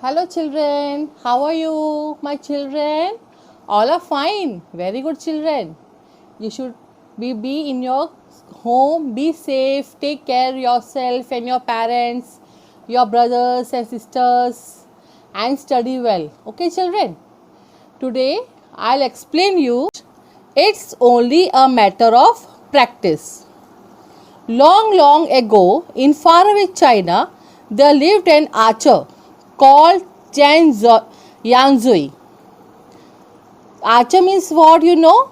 Hello children, how are you my children? All are fine, very good children. You should be in your home, be safe, take care yourself and your parents, your brothers and sisters and study well. Okay children? Today I'll explain you it's only a matter of practice. Long ago, in faraway China, there lived an archer called Yanzui. Archer means what you know?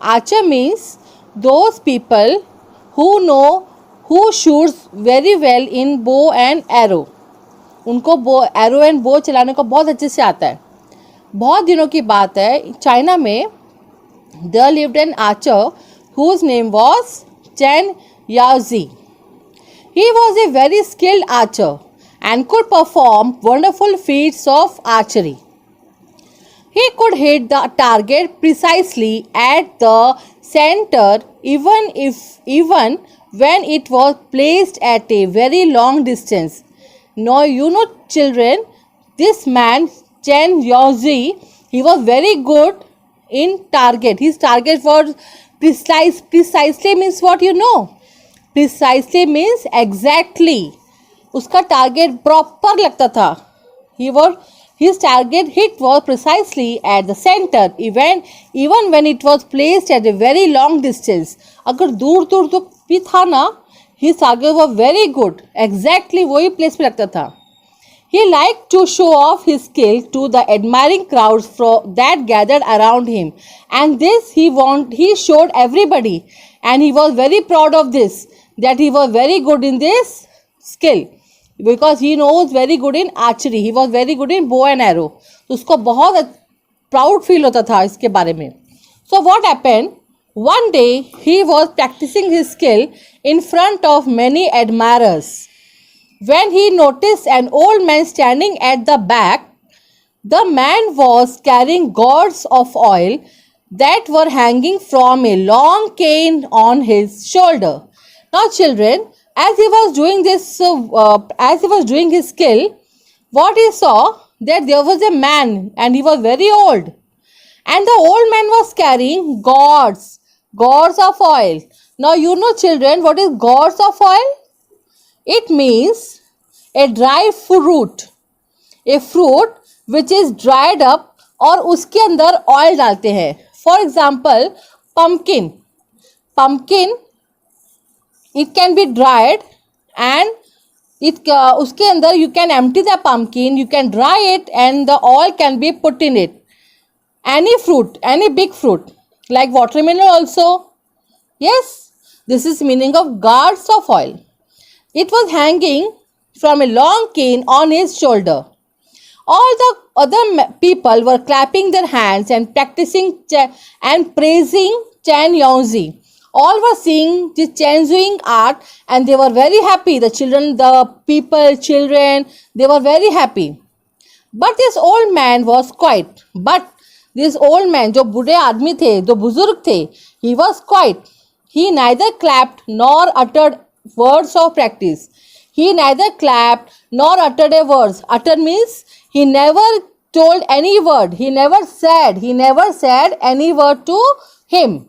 Archer means those people who shoots very well in bow and arrow. उनको arrow and बो चलाने को बहुत अच्छे से आता है. बहुत दिनों की बात है, चाइना में there lived an archer whose name was Chen Yaozi. He was a very skilled archer and could perform wonderful feats of archery. He could hit the target precisely at the center even when it was placed at a very long distance. Now you know children, this man Chen Yaozi, he was very good in target. His target was precisely means what you know? Precisely means exactly. उसका target proper लगता था. His target hit was precisely at the center even when it was placed at a very long distance. अगर दूर तो भी था ना, his target was very good. Exactly वही प्लेस पे लगता था. He liked to show off his skill to the admiring crowds that gathered around him, and this he showed everybody, and he was very proud of this, that he was very good in this skill because he knows very good in archery. He was very good in bow and arrow. तो उसको बहुत proud feel होता था इसके बारे में. So what happened? One day he was practicing his skill in front of many admirers. When he noticed an old man standing at the back, the man was carrying gourds of oil that were hanging from a long cane on his shoulder. Now, children, as he was doing his skill, what he saw that there was a man and he was very old, and the old man was carrying gourds of oil. Now, you know, children, what is gourds of oil? It means a dry fruit, a fruit which is dried up और उसके अंदर oil डालते हैं. For example, pumpkin, it can be dried and उसके अंदर you can empty the pumpkin, you can dry it and the oil can be put in it. Any fruit, any big fruit like watermelon also. Yes, this is meaning of gourds of oil. It was hanging from a long cane on his shoulder. All the other people were clapping their hands and practicing and praising Chen Yaozi. All were seeing the Chen doing art and they were very happy. The children, they were very happy. But this old man was quiet. But this old man, जो बूढ़े आदमी थे, जो बुजुर्ग थे, he was quiet. He neither clapped nor uttered words of practice. He neither clapped nor uttered a word. Utter means he never told any word. He never said any word to him.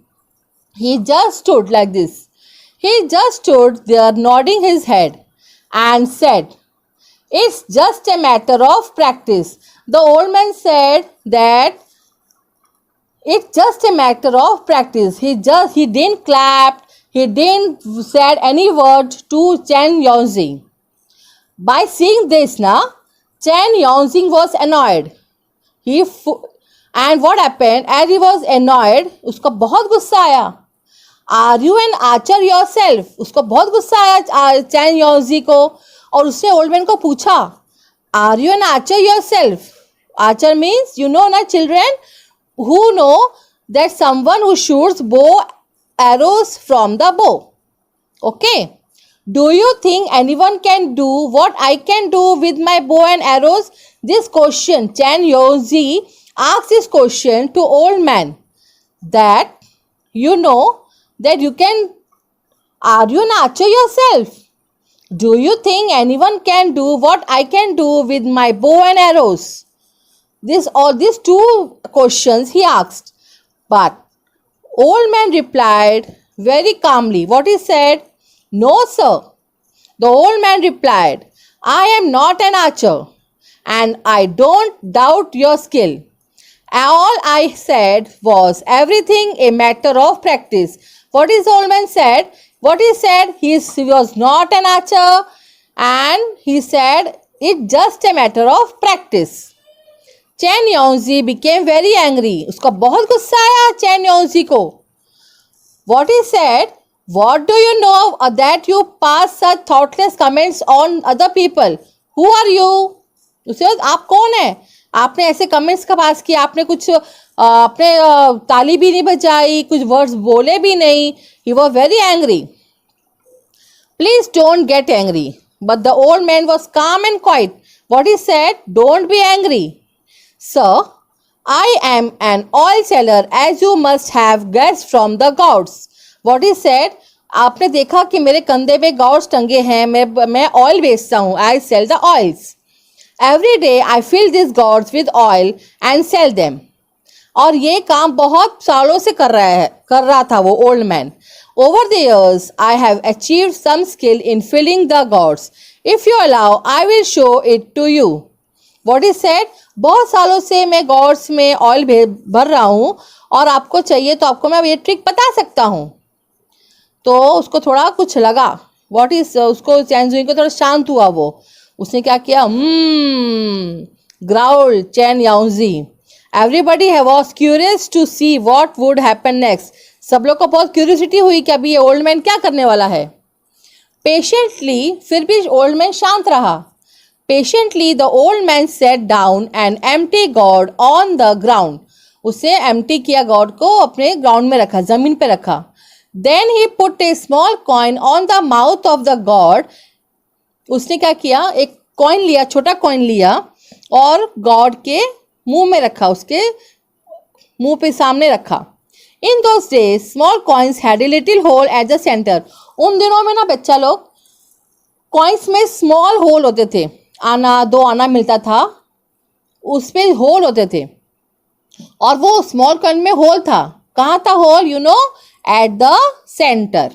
He just stood like this. He just stood there nodding his head and said, "It's just a matter of practice." The old man said that it's just a matter of practice. He didn't clap. He didn't said any word to Chen Yaozi. By seeing this, Chen Yaozi was annoyed. And what happened? As he was annoyed, उसको बहुत गुस्सा आया. Are you an archer yourself? उसको बहुत गुस्सा आया Chen Yaozi को और उसने old man को पूछा, Are you an archer yourself? Archer means, you know na children, who know that someone who shoots arrows from the bow. Okay. Do you think anyone can do what I can do with my bow and arrows? This question, Chen Yaozi asked this question to old man. That you know that you can. Are you an archer yourself? Do you think anyone can do what I can do with my bow and arrows? These two questions he asked. But old man replied very calmly. What he said? No, sir. The old man replied, I am not an archer, and I don't doubt your skill. All I said was everything a matter of practice. What is old man said? What he said, he was not an archer, and he said it's just a matter of practice. Chen Yongzi became very angry. उसका बहुत गुस्सा आया Chen Yongzi को. What he said? What do you know that you pass such thoughtless comments on other people? Who are you? उसे आप कौन है? आपने ऐसे कमेंट्स का पास किया, आपने कुछ अपने ताली भी नहीं बजाई, कुछ वर्ड्स बोले भी नहीं. He was very angry. Please don't get angry. But the old man was calm and quiet. What he said? Don't be angry. Sir, I am an oil seller as you must have guessed from the gourds. What he said? आपने देखा कि मेरे कंधे में guards टंगे हैं, मैं oil बेचता हूँ. I sell the oils. Every day I fill these gourds with oil and sell them. और ये काम बहुत सालों से कर रहा था वो old man. Over the years I have achieved some skill in filling the gourds. If you allow, I will show it to you. What he said? बहुत सालों से मैं गॉर्ड्स में ऑयल भर रहा हूँ और आपको चाहिए तो आपको मैं ये ट्रिक बता सकता हूँ. तो उसको थोड़ा कुछ लगा. What is उसको चैन जुई को थोड़ा शांत हुआ वो. उसने क्या किया? ग्राउल Chen Yaozi. Everybody was curious to see what would happen next. सब लोग को बहुत क्यूरियोसिटी हुई कि अभी ये ओल्ड मैन क्या करने वाला है. पेशेंटली, फिर भी ओल्ड मैन शांत रहा. Patiently the old man sat down an empty gourd on the ground. उसे एम्प्टी किया गॉड को अपने ग्राउंड में रखा, जमीन पे रखा. Then he put a small coin on the mouth of the gourd. उसने क्या किया? एक कॉइन लिया, छोटा कॉइन लिया और गॉड के मुंह में रखा, उसके मुंह पे सामने रखा. In those days small coins had a little hole at the centre. उन दिनों में ना बच्चा लोग कॉइन्स में स्मॉल होल होते थे. आना 2 आना मिलता था, उसमें होल होते थे और वो स्मॉल कॉइन में होल था. कहाँ था hole? You know, at the centre.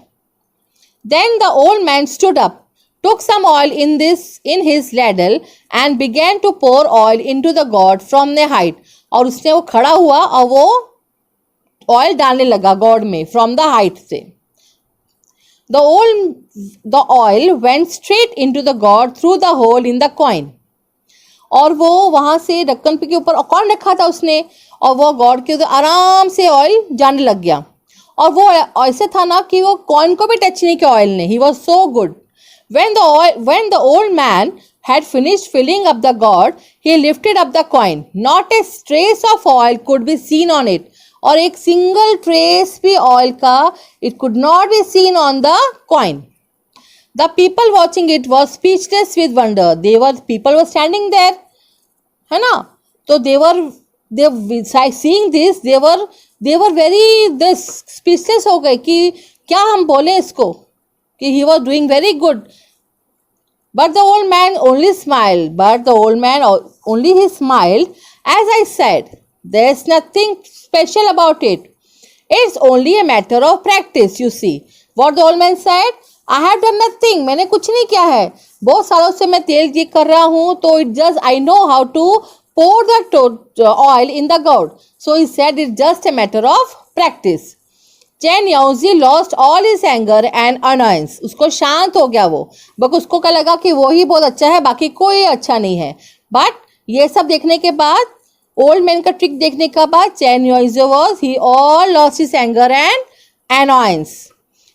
Then the old man stood up, took some oil in his ladle and began to pour oil into the god from the height. और उसने वो खड़ा हुआ और वो ऑयल डालने लगा गॉड में फ्रॉम द हाइट से. the oil went straight into the god through the hole in the coin. और वो वहां से ढक्कन के ऊपर कौन रखा था उसने, और वो गॉड के उधर आराम से ऑयल जाने लग गया. और वो ऐसे था ना कि वो कॉइन को भी टच नहीं किया ऑयल ने. He was so good. When the old man had finished filling up the gourd, he lifted up the coin. Not a trace of oil could be seen on it. और एक single trace भी oil का it could not be seen on the coin. The people watching it were speechless with wonder. People were standing there, है ना? तो they seeing this, they were very speechless हो गए कि क्या हम बोले इसको, कि he was doing very good. But the old man only smiled. He smiled. As I said, there's nothing special about it. It's only a matter of practice, you see. What the old man said? I have done nothing. मैंने कुछ नहीं किया है. बहुत सालों से मैं तेल ये कर रहा हूँ, तो it just I know how to pour the oil in the gourd. So he said it's just a matter of practice. Chen Yaozi lost all his anger and annoyance. उसको शांत हो गया वो. बस उसको क्या लगा कि वो ही बहुत अच्छा है, बाकी कोई अच्छा नहीं है. बट ये सब देखने के बाद, ओल्ड मैन का ट्रिक देखने के बाद, Chen Yaozi he all lost his anger and annoyance.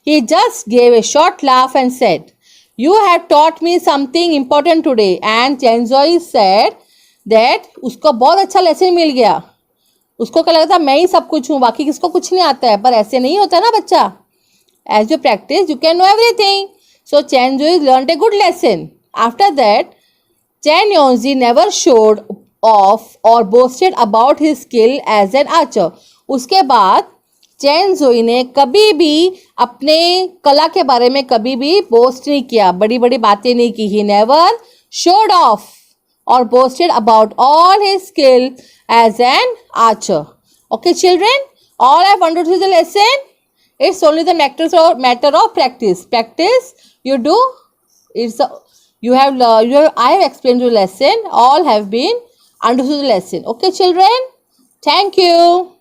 He just gave a short laugh and said, "You have taught me something important today." And Chen Yaozi said that उसको बहुत अच्छा lesson मिल गया. उसको क्या लगा था, मैं ही सब कुछ हूँ, बाकी किसको कुछ नहीं आता है. पर ऐसे नहीं होता ना बच्चा. As you practice you can know everything. So Chen Yaozi learned a good lesson. After that Chen Yaozi never showed off or boasted about his skill as an archer. उसके बाद चैन जोई ने कभी भी अपने कला के बारे में कभी भी बोस्ट नहीं किया, बड़ी बड़ी बातें नहीं की. He never showed off or boasted about all his skill as an archer. Okay, children, all I want to do the lesson. It's only the matter of practice. Practice you do. It's I have explained the lesson. All have been understood the lesson. Okay, children. Thank you.